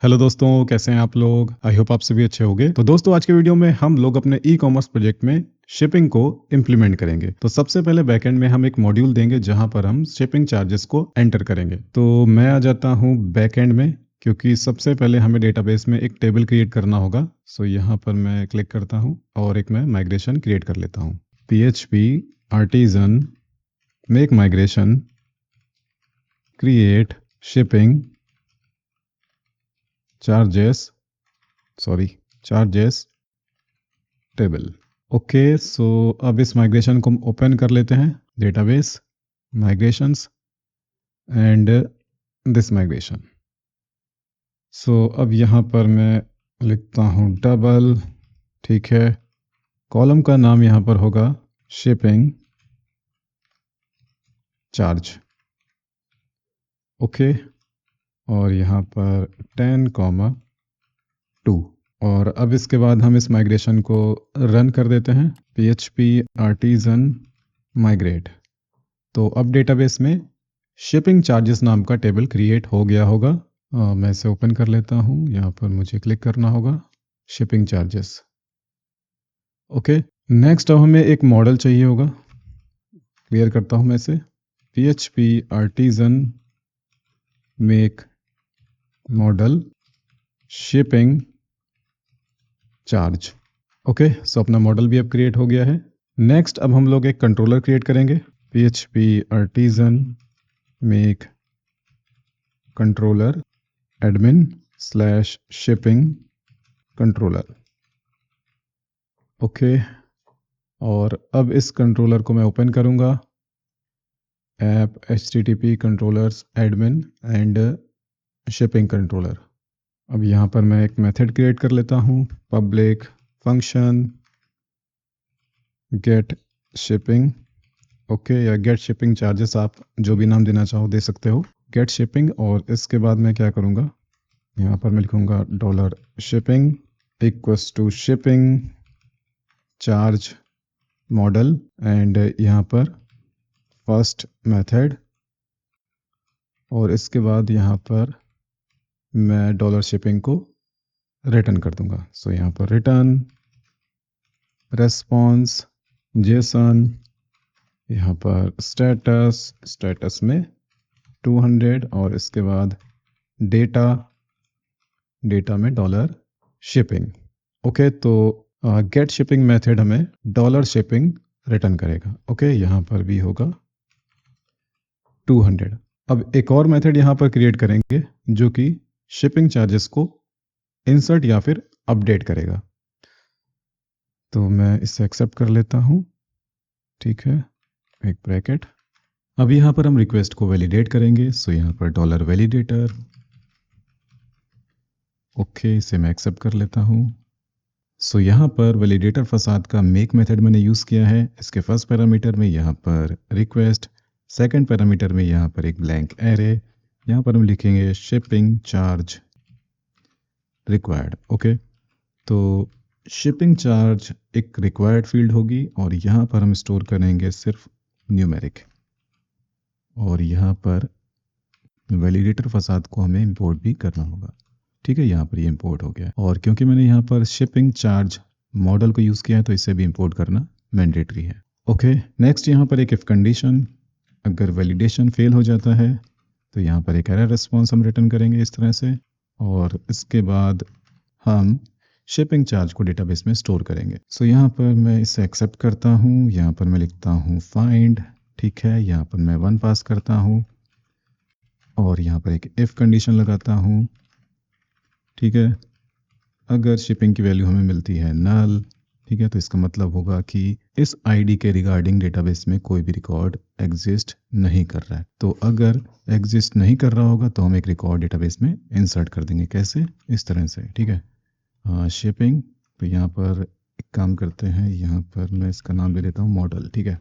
Hello दोस्तों, कैसे हैं आप लोग? आई होप आप सभी अच्छे होंगे। तो दोस्तों, आज के वीडियो में हम लोग अपने ई कॉमर्स प्रोजेक्ट में शिपिंग को इम्प्लीमेंट करेंगे। तो सबसे पहले बैकएंड में हम एक मॉड्यूल देंगे जहां पर हम शिपिंग चार्जेस को एंटर करेंगे। तो मैं आ जाता हूं बैकएंड में, क्योंकि सबसे पहले हमें डेटाबेस में एक टेबल क्रिएट करना होगा। सो यहाँ पर मैं क्लिक करता हूँ और एक मैं माइग्रेशन क्रिएट कर लेता हूँ। PHP artisan make migration create shipping charges table. Okay, so अब इस माइग्रेशन को हम ओपन कर लेते हैं, database migrations and this migration. So अब यहाँ पर मैं लिखता हूँ डबल, ठीक है। कॉलम का नाम यहाँ पर होगा शिपिंग चार्ज, ओके। और यहाँ पर 10,2। और अब इसके बाद हम इस माइग्रेशन को रन कर देते हैं, PHP आर्टिजन माइग्रेट। तो अब डेटाबेस में शिपिंग चार्जेस नाम का टेबल क्रिएट हो गया होगा। मैं इसे ओपन कर लेता हूँ। यहाँ पर मुझे क्लिक करना होगा शिपिंग चार्जेस, ओके। नेक्स्ट अब हमें एक मॉडल चाहिए होगा। क्लियर करता हूँ मैं इसे, PHP artisan make model shipping charge, okay. So अपना मॉडल भी अब क्रिएट हो गया है। नेक्स्ट अब हम लोग एक कंट्रोलर क्रिएट करेंगे, PHP artisan make controller admin slash shipping controller, okay. और अब इस कंट्रोलर को मैं ओपन करूंगा, app http controllers admin and shipping controller. अब यहाँ पर मैं एक मेथड क्रिएट कर लेता हूँ, public function get shipping, okay, या गेट शिपिंग चार्जेस, आप जो भी नाम देना चाहो दे सकते हो, गेट शिपिंग। और इसके बाद मैं क्या करूँगा, यहाँ पर मैं लिखूँगा dollar shipping equals to shipping charge model and यहाँ पर फर्स्ट मेथड। और इसके बाद यहाँ पर मैं डॉलर शिपिंग को रिटर्न कर दूंगा। सो यहाँ पर रिटर्न रेस्पॉन्स जेसन, यहाँ पर स्टेटस में 200 और इसके बाद डेटा में डॉलर शिपिंग, ओके। तो गेट शिपिंग मेथड हमें डॉलर शिपिंग रिटर्न करेगा, ओके। यहाँ पर भी होगा 200। अब एक और मेथड यहाँ पर क्रिएट करेंगे जो कि शिपिंग चार्जेस को इंसर्ट या फिर अपडेट करेगा। तो मैं इसे एक्सेप्ट कर लेता हूँ, ठीक है, एक ब्रैकेट। अब यहाँ पर हम रिक्वेस्ट को वैलिडेट करेंगे। सो यहाँ पर डॉलर वैलिडेटर, ओके, इसे मैं एक्सेप्ट कर लेता हूँ। सो यहाँ पर वैलिडेटर फसाद का मेक मेथड मैंने यूज़ किया है। इसके फर्स्ट पैरामीटर में यहाँ पर रिक्वेस्ट, सेकंड पैरामीटर में यहाँ पर एक ब्लैंक एरे, यहाँ पर हम लिखेंगे शिपिंग चार्ज रिक्वायर्ड, ओके। तो शिपिंग चार्ज एक रिक्वायर्ड फील्ड होगी और यहाँ पर हम स्टोर करेंगे सिर्फ न्यूमेरिक। और यहाँ पर वैलिडेटर फसाद को हमें इंपोर्ट भी करना होगा, ठीक है। यहाँ पर ये इंपोर्ट हो गया और क्योंकि मैंने यहाँ पर शिपिंग चार्ज मॉडल को यूज़ किया है तो इसे भी इंपोर्ट करना मैंडेटरी है, ओके। नेक्स्ट यहाँ पर एक इफ कंडीशन, अगर वैलिडेशन फेल हो जाता है तो यहाँ पर एक एरर रिस्पॉन्स हम रिटर्न करेंगे इस तरह से। और इसके बाद हम शिपिंग चार्ज को डेटाबेस में स्टोर करेंगे। सो यहाँ पर मैं इसे एक्सेप्ट करता हूँ, यहाँ पर मैं लिखता हूँ फाइंड, ठीक है। यहाँ पर मैं 1 पास करता हूँ और यहाँ पर एक इफ कंडीशन लगाता हूँ, ठीक है। अगर शिपिंग की वैल्यू हमें मिलती है नल, ठीक है, तो इसका मतलब होगा कि इस आईडी के रिगार्डिंग डेटाबेस में कोई भी रिकॉर्ड एग्जिस्ट नहीं कर रहा है। तो अगर एग्जिस्ट नहीं कर रहा होगा तो हम एक रिकॉर्ड डेटाबेस में इंसर्ट कर देंगे, कैसे, इस तरह से, ठीक है। शिपिंग, तो यहाँ पर एक काम करते हैं, यहाँ पर मैं इसका नाम दे देता हूँ मॉडल, ठीक है,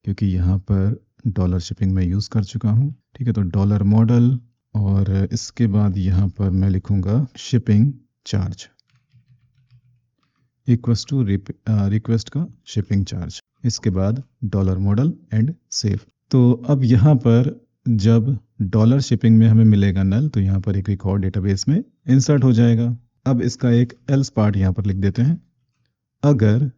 क्योंकि यहाँ पर डॉलर शिपिंग में यूज़ कर चुका हूँ, ठीक है। तो डॉलर मॉडल और इसके बाद यहाँ पर मैं लिखूँगा shipping charge equals to request का शिपिंग चार्ज, इसके बाद डॉलर मॉडल एंड सेव। तो अब यहाँ पर जब डॉलर शिपिंग में हमें मिलेगा नल तो यहाँ पर एक रिकॉर्ड डेटाबेस में इंसर्ट हो जाएगा। अब इसका एक एल्स पार्ट यहाँ पर लिख देते हैं। अगर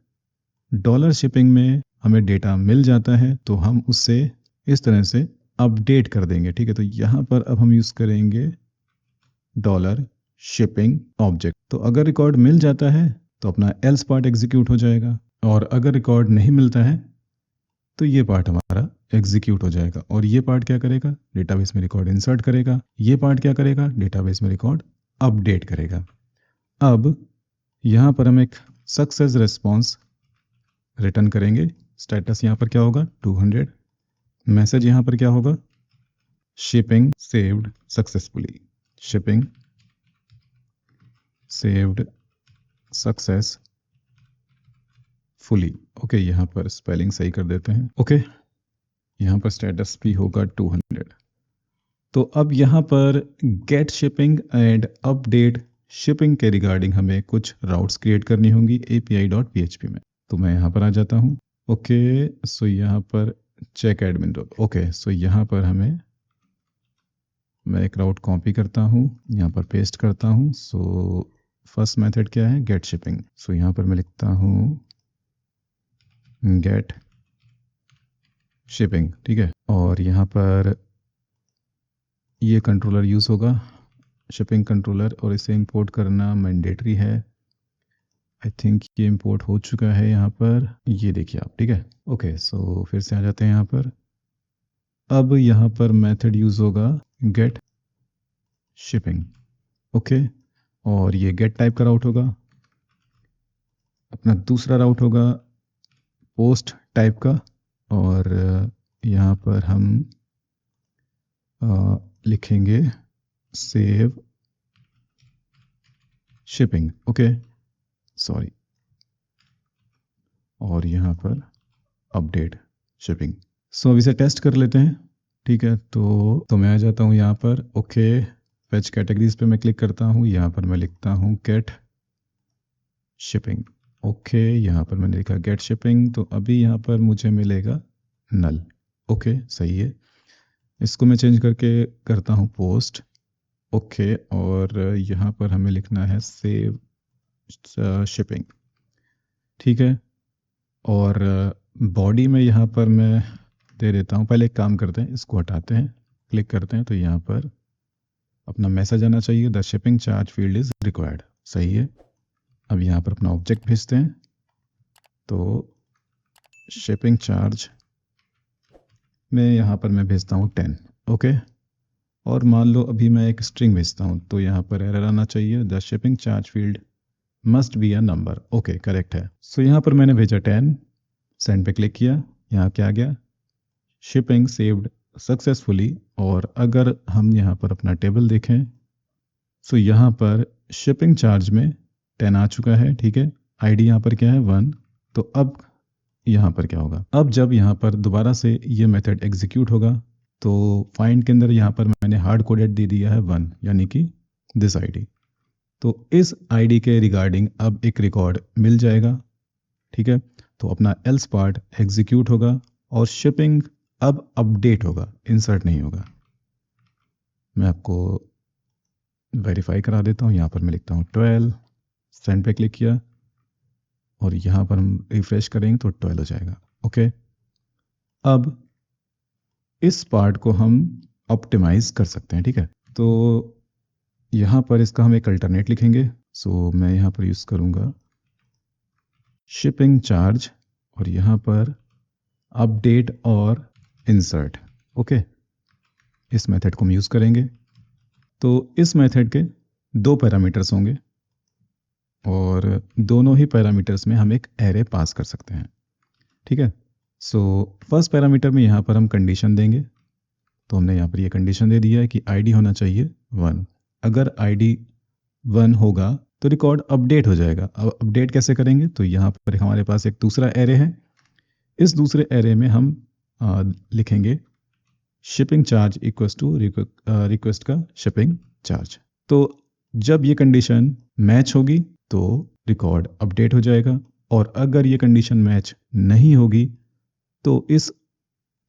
डॉलर शिपिंग में हमें डेटा मिल जाता है तो हम उससे इस तरह से अपडेट कर देंगे। ठीक है, तो यहाँ पर अब हम यूज़ करेंगे डॉलर शिपिंग ऑब्जेक्ट। तो अगर रिकॉर्ड मिल जाता है तो अपना एल्स पार्ट एग्जीक्यूट हो जाएगा, और अगर रिकॉर्ड नहीं मिलता है तो ये पार्ट हमारा एग्जीक्यूट हो जाएगा। और ये पार्ट क्या करेगा? डेटाबेस में रिकॉर्ड इंसर्ट करेगा। ये पार्ट क्या करेगा? डेटाबेस में रिकॉर्ड अपडेट करेगा। अब यहाँ पर हम एक सक्सेस रिस्पॉन्स रिटर्न करेंगे। स्टेटस यहाँ पर क्या होगा? 200। मैसेज यहाँ पर क्या होगा? Shipping saved successfully. Shipping saved successfully. Okay, यहाँ पर स्पेलिंग सही कर देते हैं। ओके, यहाँ पर स्टेटस भी होगा 200। तो अब यहाँ पर get shipping and update shipping के रिगार्डिंग हमें कुछ राउट्स क्रिएट करनी होंगी api.php में। तो मैं यहाँ पर आ जाता हूँ। ओके, सो यहाँ पर चेक एडमिन रोल। ओके, सो यहाँ पर मैं एक राउट कॉपी करता हूँ, यहाँ पर पेस्ट करता हूँ। सो फर्स्ट मेथड क्या है? Gate shipping. सो यहाँ पर मैं लिखता हूँ गेट शिपिंग। ठीक है, और यहाँ पर ये कंट्रोलर यूज़ होगा, शिपिंग कंट्रोलर, और इसे इंपोर्ट करना मैंडेटरी है। आई थिंक ये इंपोर्ट हो चुका है यहाँ पर, ये देखिए आप। ठीक है, ओके, सो फिर से आ जाते हैं यहाँ पर। अब यहाँ पर मेथड यूज़ होगा गेट शिपिंग। ओके, और ये गेट टाइप का राउट होगा। अपना दूसरा राउट होगा पोस्ट टाइप का, और यहाँ पर हम लिखेंगे सेव शिपिंग। ओके, सॉरी, और यहाँ पर अपडेट शिपिंग। सो अब इसे टेस्ट कर लेते हैं। ठीक है, तो मैं आ जाता हूँ यहाँ पर। ओके, फेच कैटेगरीज पे मैं क्लिक करता हूँ। यहाँ पर मैं लिखता हूँ गेट शिपिंग। ओके, यहाँ पर मैंने लिखा गेट शिपिंग, तो अभी यहाँ पर मुझे मिलेगा नल। ओके, सही है। इसको मैं चेंज करके करता हूँ पोस्ट। ओके, और यहाँ पर हमें लिखना है सेव शिपिंग। ठीक है, और बॉडी में यहाँ पर मैं दे देता हूँ। पहले एक काम करते हैं, इसको हटाते हैं, क्लिक करते हैं, तो यहाँ पर अपना मैसेज आना चाहिए, the shipping charge field is required. सही है। अब यहाँ पर अपना ऑब्जेक्ट भेजते हैं, तो शिपिंग चार्ज में यहाँ पर मैं भेजता हूँ 10। ओके, और मान लो अभी मैं एक स्ट्रिंग भेजता हूँ, तो यहाँ पर एरर आना चाहिए, the shipping charge field must be a number. Okay, correct है। सो यहाँ पर मैंने भेजा 10, सेंड पे क्लिक किया, यहाँ क्या आ गया? Shipping saved successfully. और अगर हम यहाँ पर अपना टेबल देखें, सो यहाँ पर शिपिंग चार्ज में 10 आ चुका है। ठीक है, आईडी यहाँ पर क्या है? 1। तो अब यहाँ पर क्या होगा? अब जब यहाँ पर दोबारा से ये मेथड एग्जीक्यूट होगा तो फाइंड के अंदर यहाँ पर मैंने हार्ड कोडेड दे दिया है 1, यानी कि दिस आईडी। तो इस आईडी के रिगार्डिंग अब एक रिकॉर्ड मिल जाएगा। ठीक है, तो अपना एल्स पार्ट एग्जीक्यूट होगा और शिपिंग अब अपडेट होगा, इंसर्ट नहीं होगा। मैं आपको वेरीफाई करा देता हूँ। यहाँ पर मैं लिखता हूँ 12, सेंड पे क्लिक किया, और यहाँ पर हम रिफ्रेश करेंगे तो 12 हो जाएगा। ओके, अब इस पार्ट को हम ऑप्टिमाइज कर सकते हैं। ठीक है, तो यहाँ पर इसका हम एक अल्टरनेट लिखेंगे। सो मैं यहाँ पर यूज़ करूँगा शिपिंग चार्ज, और यहाँ पर अपडेट और इंसर्ट। ओके, इस मेथड को हम यूज़ करेंगे। तो इस मेथड के 2 पैरामीटर्स होंगे, और दोनों ही पैरामीटर्स में हम एक एरे पास कर सकते हैं। ठीक है, सो फर्स्ट पैरामीटर में यहाँ पर हम कंडीशन देंगे। तो हमने यहाँ पर ये कंडीशन दे दिया है कि आईडी होना चाहिए 1। अगर आईडी 1 होगा तो रिकॉर्ड अपडेट हो जाएगा। अब अपडेट कैसे करेंगे? तो यहाँ पर हमारे पास एक दूसरा एरे है। इस दूसरे एरे में हम लिखेंगे shipping charge equals to request का शिपिंग चार्ज। तो जब ये कंडीशन मैच होगी तो रिकॉर्ड अपडेट हो जाएगा, और अगर ये कंडीशन मैच नहीं होगी तो इस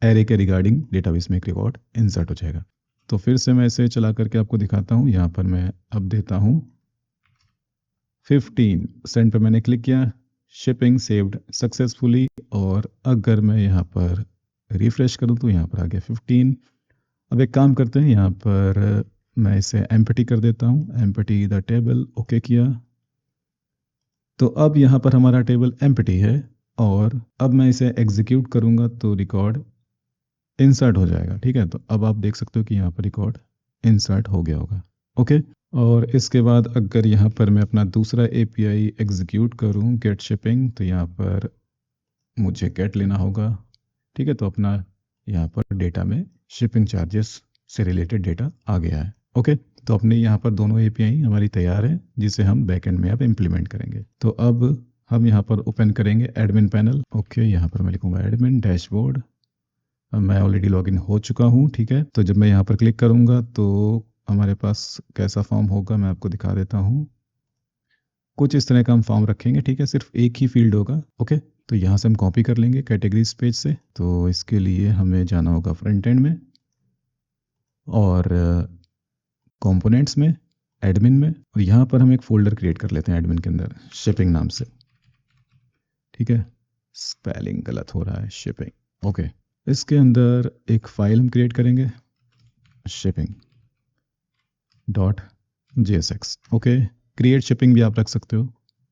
एरे के रिगार्डिंग डेटाबेस में एक रिकॉर्ड इंसर्ट हो जाएगा। तो फिर से मैं इसे चला करके आपको दिखाता हूँ। यहाँ पर मैं अब देता हूँ 15, सेंड पे मैंने क्लिक किया, शिपिंग सेव्ड सक्सेसफुली, और अगर मैं यहाँ पर रिफ्रेश करूँ तो यहाँ पर आ गया 15। अब एक काम करते हैं, यहाँ पर मैं इसे एम्प्टी कर देता हूँ, एम्प्टी द टेबल, ओके किया। तो अब यहाँ पर हमारा टेबल एम्प्टी है, और अब मैं इसे एग्जीक्यूट करूँगा तो रिकॉर्ड इंसर्ट हो जाएगा। ठीक है, तो अब आप देख सकते हो कि यहाँ पर रिकॉर्ड इंसर्ट हो गया होगा। ओके, और इसके बाद अगर यहाँ पर मैं अपना दूसरा एपीआई एग्जीक्यूट करूँ, गेट शिपिंग, तो यहाँ पर मुझे गेट लेना होगा। ठीक है, तो अपना यहाँ पर डेटा में शिपिंग चार्जेस से रिलेटेड डेटा आ गया है। ओके, तो अपने यहाँ पर दोनों एपीआई हमारी तैयार है, जिसे हम बैकएंड में अब इम्प्लीमेंट करेंगे। तो अब हम यहाँ पर ओपन करेंगे एडमिन पैनल। ओके, यहाँ पर मैं लिखूंगा एडमिन डैशबोर्ड। मैं ऑलरेडी लॉगिन हो चुका हूँ। ठीक है, तो जब मैं यहाँ पर क्लिक करूँगा तो हमारे पास कैसा फॉर्म होगा मैं आपको दिखा देता हूँ। कुछ इस तरह का हम फॉर्म रखेंगे। ठीक है, सिर्फ एक ही फील्ड होगा। ओके, तो यहाँ से हम कॉपी कर लेंगे कैटेगरीज पेज से। तो इसके लिए हमें जाना होगा फ्रंट एंड में, और कंपोनेंट्स में, एडमिन में, और यहाँ पर हम एक फोल्डर क्रिएट कर लेते हैं एडमिन के अंदर शिपिंग नाम से। ठीक है, स्पेलिंग गलत हो रहा है, शिपिंग। ओके, इसके अंदर एक फाइल हम क्रिएट करेंगे, shipping dot JSX। Okay, create shipping भी आप रख सकते हो।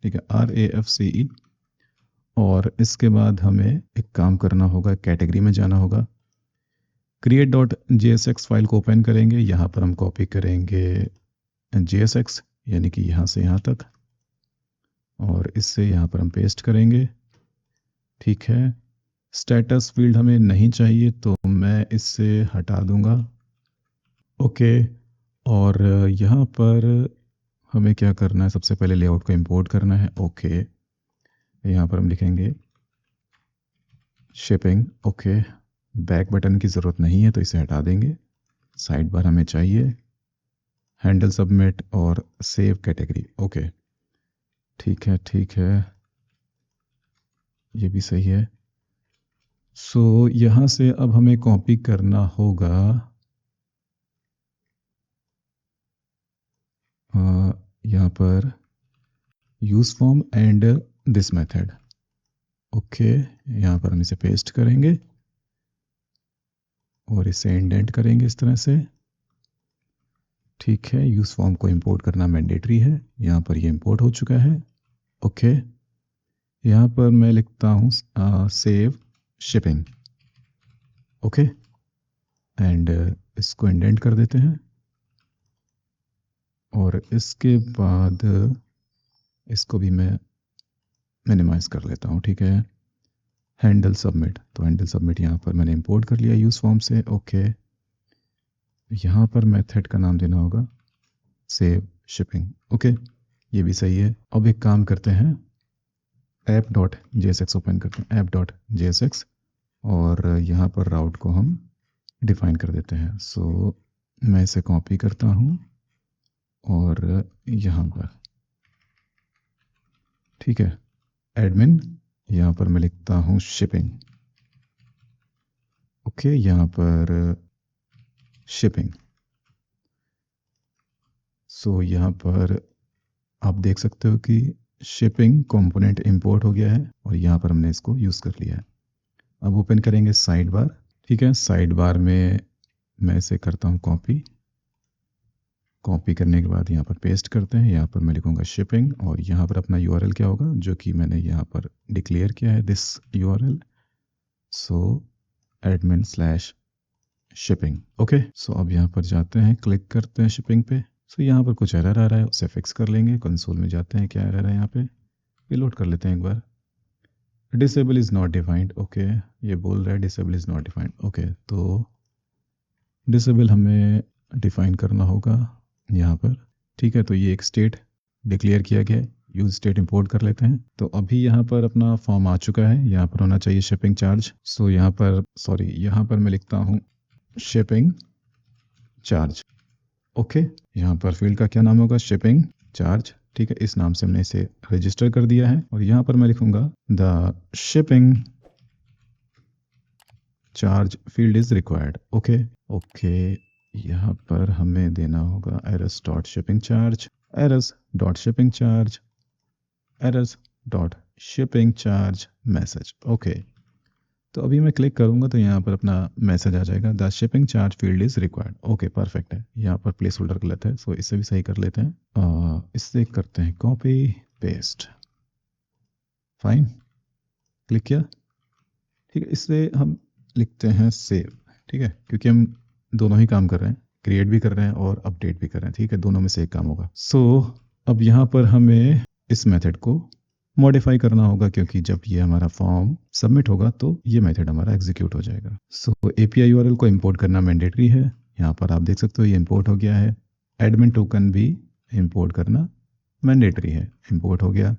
ठीक है, RAFCE। और इसके बाद हमें एक काम करना होगा, कैटेगरी में जाना होगा, क्रिएट डॉट JSX फाइल को ओपन करेंगे। यहाँ पर हम कॉपी करेंगे JSX, यानी कि यहाँ से यहाँ तक, और इससे यहाँ पर हम पेस्ट करेंगे। ठीक है, स्टेटस फील्ड हमें नहीं चाहिए तो मैं इससे हटा दूंगा। ओके, और यहाँ पर हमें क्या करना है, सबसे पहले लेआउट को इंपोर्ट करना है। ओके, यहाँ पर हम लिखेंगे शिपिंग। ओके, बैक बटन की ज़रूरत नहीं है तो इसे हटा देंगे। साइड बार हमें चाहिए, हैंडल सबमिट और सेव कैटेगरी। ओके, ठीक है, ठीक है, ये भी सही है। सो यहाँ से अब हमें कॉपी करना होगा यहाँ पर use form and this method. Okay, यहाँ पर हम इसे पेस्ट करेंगे और इसे इंडेंट करेंगे इस तरह से। ठीक है, यूज फॉर्म को इंपोर्ट करना मैंडेटरी है, यहाँ पर ये इंपोर्ट हो चुका है। ओके, यहाँ पर मैं लिखता हूँ सेव शिपिंग। ओके, एंड इसको इंडेंट कर देते हैं, और इसके बाद इसको भी मैं मिनिमाइज कर लेता हूँ। ठीक है, हैंडल सबमिट, तो हैंडल सबमिट यहाँ पर मैंने इंपोर्ट कर लिया यूज फॉर्म से। ओके, यहाँ पर मेथड का नाम देना होगा सेव शिपिंग। ओके, ये भी सही है। अब एक काम करते हैं, ऐप डॉट JSX ओपन करते हैं, ऐप डॉट JSX, और यहाँ पर राउट को हम डिफाइन कर देते हैं। सो मैं इसे कॉपी करता हूँ और यहाँ पर, ठीक है, एडमिन, यहाँ पर मैं लिखता हूँ शिपिंग। ओके, यहाँ पर शिपिंग। सो यहाँ पर आप देख सकते हो कि शिपिंग कंपोनेंट इंपोर्ट हो गया है, और यहाँ पर हमने इसको यूज़ कर लिया है। अब ओपन करेंगे साइड बार। ठीक है, साइड बार में मैं इसे करता हूँ कॉपी। कॉपी करने के बाद यहाँ पर पेस्ट करते हैं, यहाँ पर मैं लिखूँगा शिपिंग, और यहाँ पर अपना URL क्या होगा, जो कि मैंने यहाँ पर डिक्लेयर किया है, this URL। So admin slash shipping. Okay, so अब यहाँ पर जाते हैं, क्लिक करते हैं शिपिंग पे। सो यहाँ पर कुछ एरर आ रहा है, उसे फिक्स कर लेंगे। कंसोल में जाते हैं, क्या एरर है यहाँ पे, रिलोड कर लेते हैं एक बार। Disable is not defined. Okay, ये बोल रहा है disable is not defined. Okay, तो डिसेबल हमें डिफाइन करना होगा यहाँ पर। ठीक है, तो ये एक स्टेट डिक्लेयर किया गया है, यूज स्टेट इंपोर्ट कर लेते हैं। तो अभी यहाँ पर अपना फॉर्म आ चुका है, यहाँ पर होना चाहिए शिपिंग चार्ज। सो यहाँ पर, सॉरी, यहाँ पर मैं लिखता हूँ शिपिंग चार्ज। ओके, यहाँ पर फील्ड का क्या नाम होगा, शिपिंग चार्ज। ठीक है, इस नाम से हमने इसे रजिस्टर कर दिया है, और यहाँ पर मैं लिखूंगा the shipping charge field is required. Okay okay, यहाँ पर हमें देना होगा errors dot shipping charge, errors dot shipping charge, errors dot shipping charge message. Okay, तो अभी मैं क्लिक करूंगा तो यहाँ पर अपना मैसेज आ जाएगा, the shipping charge field is required. Okay perfect है, यहाँ पर प्लेस होल्डर गलत है, सो इससे भी सही कर लेते हैं। इससे करते हैं कॉपी पेस्ट, फाइन, क्लिक किया। ठीक है, इससे हम लिखते हैं सेव। ठीक है, क्योंकि हम दोनों ही काम कर रहे हैं, क्रिएट भी कर रहे हैं और अपडेट भी कर रहे हैं। ठीक है, दोनों में से एक काम होगा। सो अब यहाँ पर हमें इस मेथड को मॉडिफाई करना होगा, क्योंकि जब ये हमारा फॉर्म सबमिट होगा तो ये मेथड हमारा एग्जीक्यूट हो जाएगा। सो API URL को इंपोर्ट करना मैंडेटरी है। यहाँ पर आप देख सकते हो ये इंपोर्ट हो गया है। एडमिन टोकन भी इंपोर्ट करना मैंडेटरी है, इंपोर्ट हो गया।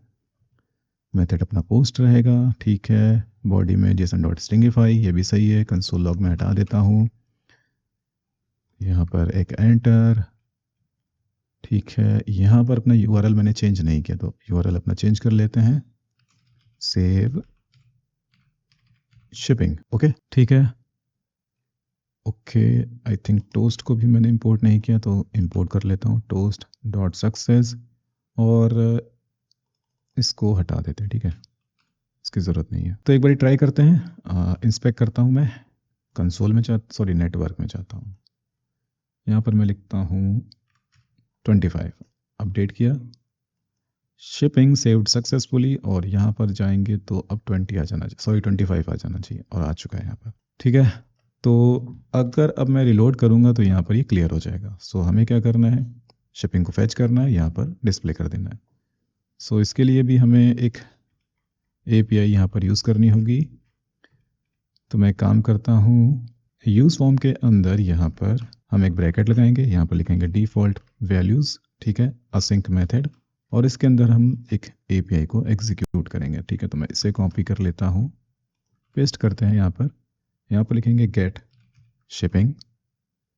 मेथड अपना पोस्ट रहेगा, ठीक है। बॉडी में json.stringify, ये भी सही है। कंसोल लॉग में हटा देता हूँ, यहाँ पर एक एंटर, ठीक है। यहाँ पर अपना URL मैंने चेंज नहीं किया, तो URL अपना चेंज कर लेते हैं, सेव शिपिंग। ओके ठीक है। ओके, आई थिंक टोस्ट को भी मैंने इंपोर्ट नहीं किया, तो इंपोर्ट कर लेता हूँ, टोस्ट डॉट सक्सेस, और इसको हटा देते हैं। ठीक है, इसकी ज़रूरत नहीं है। तो एक बार ट्राई करते हैं, इंस्पेक्ट करता हूँ मैं। कंसोल में सॉरी नेटवर्क में चाहता हूँ। यहाँ पर मैं लिखता हूँ 25, अपडेट किया, शिपिंग सेव्ड सक्सेसफुली, और यहाँ पर जाएंगे तो अब 20 आ जाना चाहिए, सॉरी 25 आ जाना चाहिए, और आ चुका है यहाँ पर। ठीक है, तो अगर अब मैं रिलोड करूँगा तो यहाँ पर ये क्लियर हो जाएगा। सो हमें क्या करना है, शिपिंग को फैच करना है, यहाँ पर डिस्प्ले कर देना है। सो इसके लिए भी हमें एक API यहाँ पर यूज़ करनी होगी। तो मैं काम करता हूँ, यूज़ फॉर्म के अंदर यहाँ पर हम एक ब्रैकेट लगाएंगे, यहाँ पर लिखेंगे डिफ़ॉल्ट वैल्यूज़, ठीक है, असिंक मेथड, और इसके अंदर हम एक API को एग्जीक्यूट करेंगे। ठीक है, तो मैं इसे कॉपी कर लेता हूँ, पेस्ट करते हैं यहाँ पर लिखेंगे गेट शिपिंग,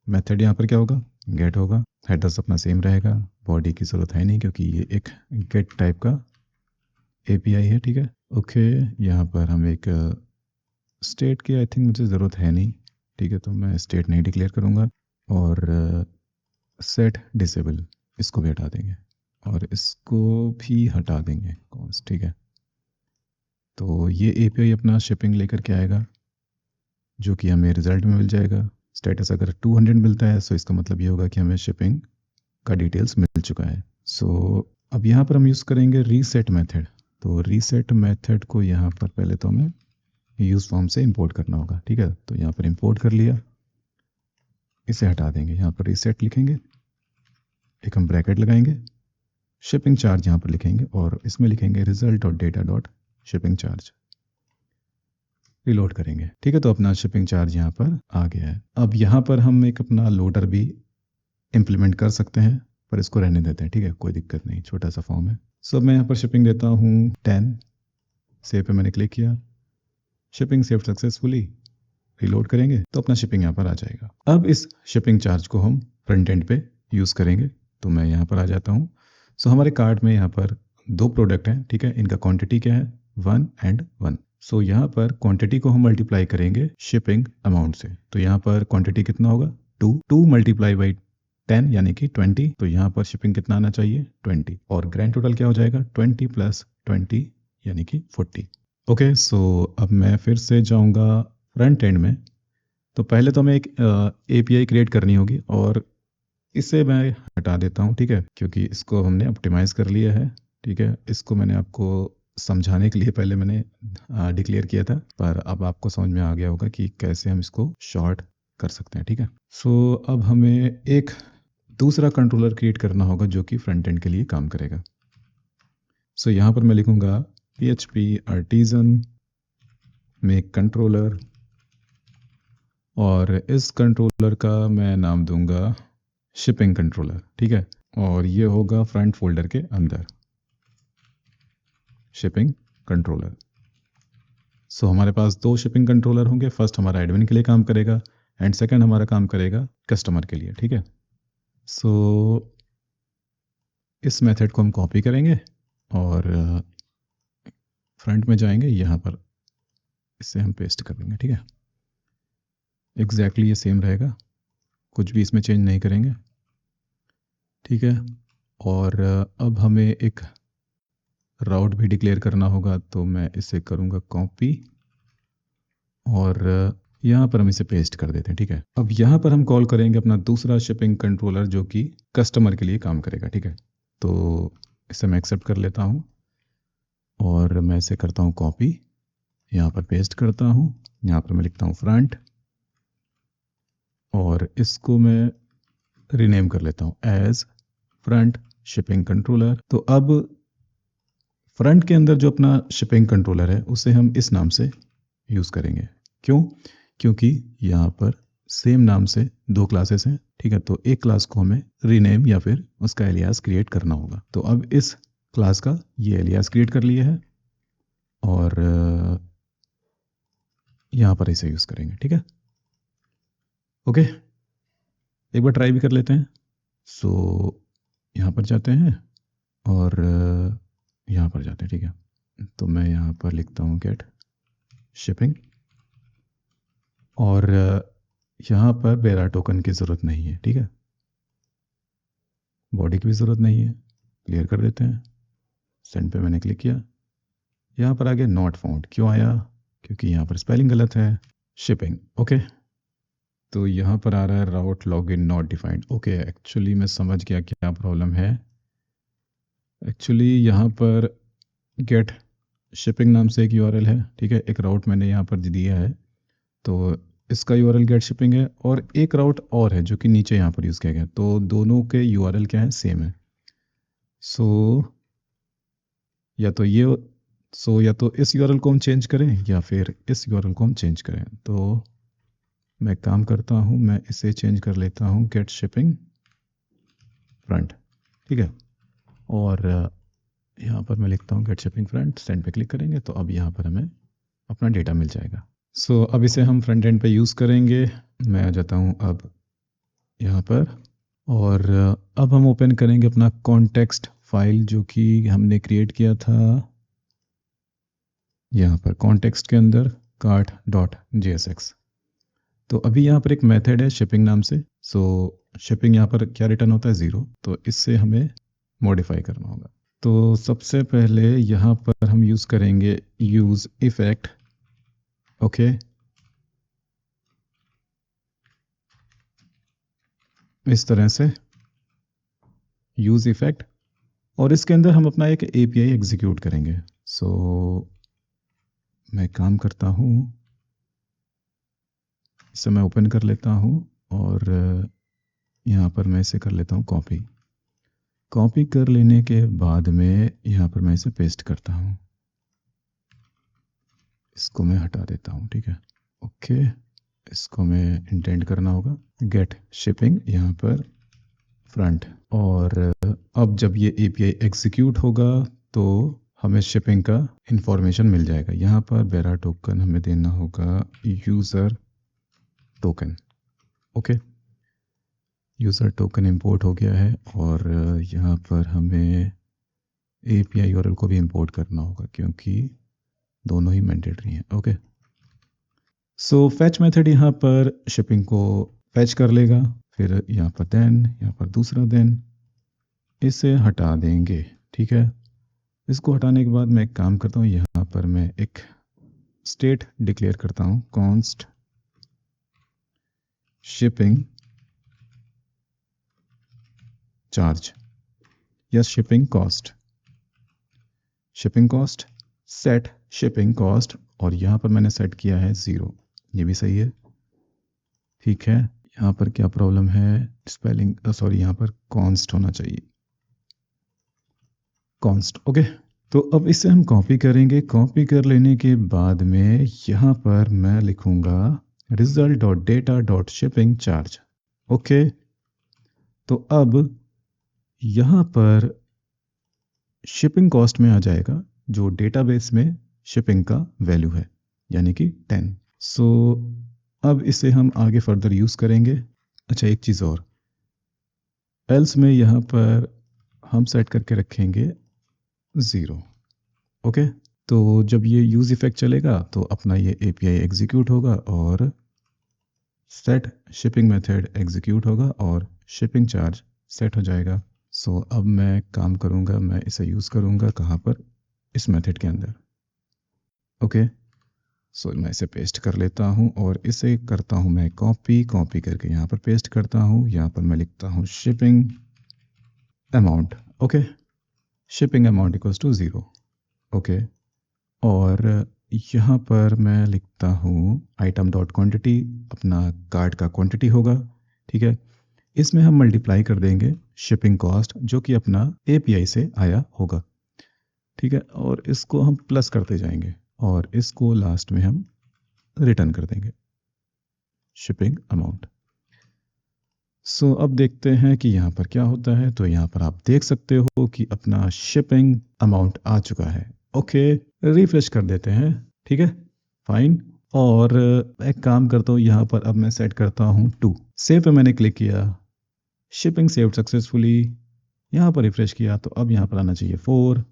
मेथड यहाँ पर क्या होगा, गेट होगा, हेडर्स अपना सेम रहेगा, बॉडी की ज़रूरत है नहीं क्योंकि ये एक गेट टाइप का API है। ठीक है, ओके, यहाँ पर हम एक स्टेट की आई थिंक मुझे ज़रूरत है नहीं। ठीक है, तो मैं स्टेट नहीं डिक्लेयर करूँगा, और सेट डिसेबल इसको भी हटा देंगे, और इसको भी हटा देंगे कॉन्स। ठीक है, तो ये API अपना शिपिंग लेकर के आएगा, जो कि हमें रिजल्ट में मिल जाएगा। स्टेटस अगर 200 मिलता है तो इसका मतलब ये होगा कि हमें शिपिंग का डिटेल्स मिल चुका है। सो अब यहाँ पर हम यूज़ करेंगे रीसेट मेथड। तो रीसेट मेथड को यहाँ पर पहले तो हमें यूज़ फॉर्म से इंपोर्ट करना होगा। ठीक है, तो यहाँ पर इंपोर्ट कर लिया, इसे हटा देंगे, यहाँ पर रीसेट लिखेंगे, एक हम ब्रैकेट लगाएंगे, शिपिंग चार्ज यहाँ पर लिखेंगे, और इसमें लिखेंगे result dot data dot shipping charge, reload करेंगे। ठीक है, तो अपना शिपिंग चार्ज यहाँ पर आ गया है। अब यहाँ पर हम एक अपना लोडर भी इम्प्लीमेंट कर सकते हैं, पर इसको रहने देते हैं। ठीक है, कोई दिक्कत नहीं, छोटा सा फॉर्म है। सो मैं यहाँ पर शिपिंग देता हूँ 10, सेव पे मैंने क्लिक किया, शिपिंग सेव सक्सेसफुली, रिलोड करेंगे तो अपना शिपिंग यहाँ पर आ जाएगा। अब इस शिपिंग चार्ज को हम फ्रंट एंड पे यूज़ करेंगे, तो मैं यहाँ पर आ जाता हूँ। सो हमारे कार्ट में यहाँ पर 2 प्रोडक्ट हैं। ठीक है, इनका क्वांटिटी क्या है, 1 and 1। सो यहाँ पर क्वांटिटी को हम मल्टीप्लाई करेंगे शिपिंग अमाउंट से, तो यहाँ पर क्वांटिटी कितना होगा, 2 मल्टीप्लाई बाई 10 यानी कि 20, तो यहाँ पर शिपिंग कितना आना चाहिए, 20, और ग्रैंड टोटल क्या हो जाएगा, 20 + 20 यानी कि 40। ओके, सो अब मैं फिर से जाऊँगा फ्रंट एंड में। तो पहले तो हमें एक API क्रिएट करनी होगी, और इसे मैं हटा देता हूँ। ठीक है, क्योंकि इसको हमने ऑप्टिमाइज़ कर लिया है। ठीक है, इसको मैंने आपको समझाने के लिए पहले मैंने डिक्लेयर किया था, पर अब आपको समझ में आ गया होगा कि कैसे हम इसको शॉर्ट कर सकते हैं। ठीक है, सो अब हमें एक दूसरा कंट्रोलर क्रिएट करना होगा जो कि फ्रंट एंड के लिए काम करेगा। सो यहाँ पर मैं लिखूँगा PHP artisan मेक कंट्रोलर, और इस कंट्रोलर का मैं नाम दूंगा शिपिंग कंट्रोलर। ठीक है, और ये होगा फ्रंट फोल्डर के अंदर, शिपिंग कंट्रोलर। सो हमारे पास 2 शिपिंग कंट्रोलर होंगे, फर्स्ट हमारा एडमिन के लिए काम करेगा, एंड सेकंड हमारा काम करेगा कस्टमर के लिए। ठीक है, सो इस मेथड को हम कॉपी करेंगे और फ्रंट में जाएंगे, यहाँ पर इसे हम पेस्ट कर देंगे। ठीक है, एग्जैक्टली ये सेम रहेगा, कुछ भी इसमें चेंज नहीं करेंगे, ठीक है। और अब हमें एक राउट भी डिक्लेयर करना होगा, तो मैं इसे करूँगा कॉपी और यहाँ पर हम इसे पेस्ट कर देते हैं, ठीक है। अब यहाँ पर हम कॉल करेंगे अपना दूसरा शिपिंग कंट्रोलर जो कि कस्टमर के लिए काम करेगा, ठीक है। तो इसे मैं एक्सेप्ट कर लेता हूँ और मैं इसे करता हूँ कॉपी, यहाँ पर पेस्ट करता हूँ, यहाँ पर मैं लिखता हूँ फ्रंट और इसको मैं रीनेम कर लेता हूँ एज फ्रंट शिपिंग कंट्रोलर। तो अब फ्रंट के अंदर जो अपना शिपिंग कंट्रोलर है उसे हम इस नाम से यूज़ करेंगे। क्यों? क्योंकि यहाँ पर सेम नाम से दो क्लासेस हैं, ठीक है। तो एक क्लास को हमें रीनेम या फिर उसका एलियास क्रिएट करना होगा। तो अब इस क्लास का ये एलियास क्रिएट कर लिया है और यहाँ पर इसे यूज़ करेंगे, ठीक है। ओके, एक बार ट्राई भी कर लेते हैं। सो यहाँ पर जाते हैं और यहाँ पर जाते हैं, ठीक है। तो मैं यहाँ पर लिखता हूँ गेट शिपिंग और यहाँ पर बेरा टोकन की ज़रूरत नहीं है, ठीक है। बॉडी की भी ज़रूरत नहीं है, क्लियर कर देते हैं। सेंड पे मैंने क्लिक किया, यहाँ पर आ गया नॉट फाउंड। क्यों आया? क्योंकि यहाँ पर स्पेलिंग गलत है। Shipping, okay. तो यहाँ पर आ रहा है route login not defined. Okay, actually मैं समझ गया क्या प्रॉब्लम है। एक्चुअली यहाँ पर गेट शिपिंग नाम से एक यूआरएल है, ठीक है। एक राउट मैंने यहाँ पर दिया है, तो इसका यूआरएल गेट शिपिंग है और एक राउट और है जो कि नीचे यहाँ पर यूज़ किया गया। तो दोनों के यूआरएल क्या है? सेम है। सो या तो ये या तो इस यूआरएल को हम चेंज करें या फिर इस यूआरएल को हम चेंज करें। तो मैं काम करता हूँ, मैं इसे चेंज कर लेता हूँ गेट शिपिंग फ्रंट, ठीक है। और यहाँ पर मैं लिखता हूँ गेट शिपिंग फ्रंट, सेंड पे क्लिक करेंगे तो अब यहाँ पर हमें अपना डेटा मिल जाएगा। सो अब इसे हम फ्रंट एंड पे यूज़ करेंगे। मैं आ जाता हूँ अब यहाँ पर और अब हम ओपन करेंगे अपना कॉन्टेक्स्ट फाइल जो कि हमने क्रिएट किया था यहाँ पर कॉन्टेक्स्ट के अंदर cart.jsx। तो अभी यहाँ पर एक मेथड है शिपिंग नाम से। सो शिपिंग यहाँ पर क्या रिटर्न होता है? 0। तो इससे हमें मॉडिफाई करना होगा। तो सबसे पहले यहाँ पर हम यूज़ करेंगे यूज़ इफेक्ट, ओके। इस तरह से यूज़ इफेक्ट और इसके अंदर हम अपना एक एपीआई एग्जीक्यूट करेंगे। सो मैं काम करता हूँ, इसे मैं ओपन कर लेता हूँ और यहाँ पर मैं इसे कर लेता हूँ कॉपी। कॉपी कर लेने के बाद में यहाँ पर मैं इसे पेस्ट करता हूँ, इसको मैं हटा देता हूँ, ठीक है। ओके, इसको मैं इंटेंट करना होगा गेट शिपिंग यहाँ पर फ्रंट। और अब जब ये एपीआई एग्जीक्यूट होगा तो हमें शिपिंग का इंफॉर्मेशन मिल जाएगा। यहाँ पर बेरा टोकन हमें देना होगा user token, okay. User token import हो गया है और यहाँ पर हमें एपीआई यूआरएल को भी इंपोर्ट करना होगा क्योंकि दोनों ही मैंडेटरी हैं, ओके। सो फैच मेथड यहाँ पर शिपिंग को फैच कर लेगा, फिर यहाँ पर देन, यहाँ पर दूसरा देन, इसे हटा देंगे, ठीक है। इसको हटाने के बाद मैं एक काम करता हूँ, यहाँ पर मैं एक स्टेट डिक्लेयर करता हूँ कॉन्स्ट शिपिंग चार्ज या shipping cost set shipping cost और यहाँ पर मैंने सेट किया है 0। ये भी सही है, ठीक है। यहाँ पर क्या प्रॉब्लम है? स्पेलिंग सॉरी, यहाँ पर कॉन्स्ट होना चाहिए, कॉन्स्ट, ओके। तो अब इसे हम कॉपी करेंगे। कॉपी कर लेने के बाद में यहाँ पर मैं लिखूंगा result.data.shipping charge, ओके। तो अब यहाँ पर शिपिंग कॉस्ट में आ जाएगा जो डेटाबेस में शिपिंग का वैल्यू है, यानी कि 10। सो अब इसे हम आगे फर्दर यूज़ करेंगे। अच्छा, एक चीज़ और, एल्स में यहाँ पर हम सेट करके रखेंगे 0, ओके। तो जब ये यूज़ इफेक्ट चलेगा तो अपना ये एपीआई एग्जीक्यूट होगा और सेट शिपिंग मेथड एग्जीक्यूट होगा और शिपिंग चार्ज सेट हो जाएगा। सो अब मैं काम करूँगा, मैं इसे यूज़ करूँगा कहाँ पर, इस मेथड के अंदर। ओके, सो मैं इसे पेस्ट कर लेता हूँ और इसे करता हूँ मैं कॉपी करके यहाँ पर पेस्ट करता हूँ। यहाँ पर मैं लिखता हूँ shipping amount. Okay, shipping amount equals to 0। Okay, और यहाँ पर मैं लिखता हूँ आइटम डॉट क्वान्टिटी, अपना कार्ड का क्वांटिटी होगा। ठीक है, इसमें हम मल्टीप्लाई कर देंगे शिपिंग कॉस्ट जो कि अपना API से आया होगा। ठीक है, और इसको हम प्लस करते जाएंगे और इसको लास्ट में हम रिटर्न कर देंगे शिपिंग अमाउंट। सो अब देखते हैं कि यहाँ पर क्या होता है। तो यहाँ पर आप देख सकते हो कि अपना शिपिंग अमाउंट आ चुका है। ओके, रिफ्रेश कर देते हैं। ठीक है, फाइन। और एक काम करता हूँ, यहाँ पर अब मैं सेट करता हूँ 2। सेव पे मैंने क्लिक किया, शिपिंग सेव्ड सक्सेसफुली। यहाँ पर रिफ्रेश किया तो अब यहाँ पर आना चाहिए 4।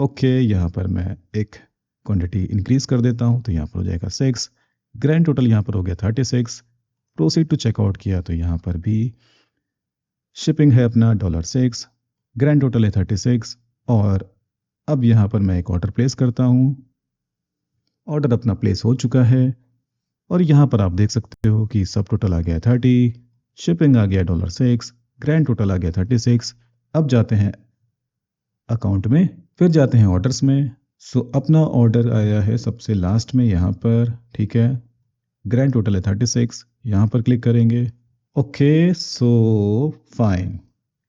ओके, यहाँ पर मैं एक क्वांटिटी इंक्रीज कर देता हूँ तो यहाँ पर हो जाएगा 6। ग्रैंड टोटल यहाँ पर हो गया 36। प्रोसीड टू चेकआउट किया तो यहाँ पर भी शिपिंग है अपना $6, ग्रैंड टोटल है 36। और अब यहाँ पर मैं एक ऑर्डर प्लेस करता हूँ। ऑर्डर अपना प्लेस हो चुका है और यहाँ पर आप देख सकते हो कि सब टोटल आ गया 30, शिपिंग आ गया $6, ग्रैंड टोटल आ गया 36। अब जाते हैं अकाउंट में, फिर जाते हैं ऑर्डर्स में। सो अपना ऑर्डर आया है सबसे लास्ट में यहाँ पर। ठीक है, ग्रैंड टोटल है 36, यहाँ पर क्लिक करेंगे। Okay, so fine.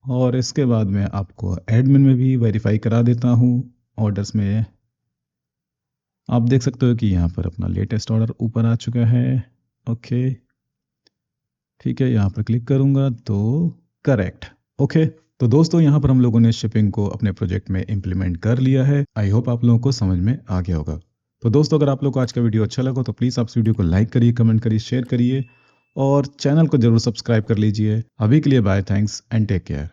और इसके बाद मैं आपको एडमिन में भी वेरीफाई करा देता हूँ। ऑर्डर्स में आप देख सकते हो कि यहाँ पर अपना लेटेस्ट ऑर्डर ऊपर आ चुका है। ओके, ठीक है, यहाँ पर क्लिक करूँगा तो करेक्ट। ओके, तो दोस्तों यहाँ पर हम लोगों ने शिपिंग को अपने प्रोजेक्ट में इम्प्लीमेंट कर लिया है। आई होप आप लोगों को समझ में आ गया होगा। तो दोस्तों अगर आप लोग को आज का वीडियो अच्छा लगा तो प्लीज़ आप इस वीडियो को लाइक करिए, कमेंट करिए, शेयर करिए और चैनल को जरूर सब्सक्राइब कर लीजिए। अभी के लिए bye, thanks and take care.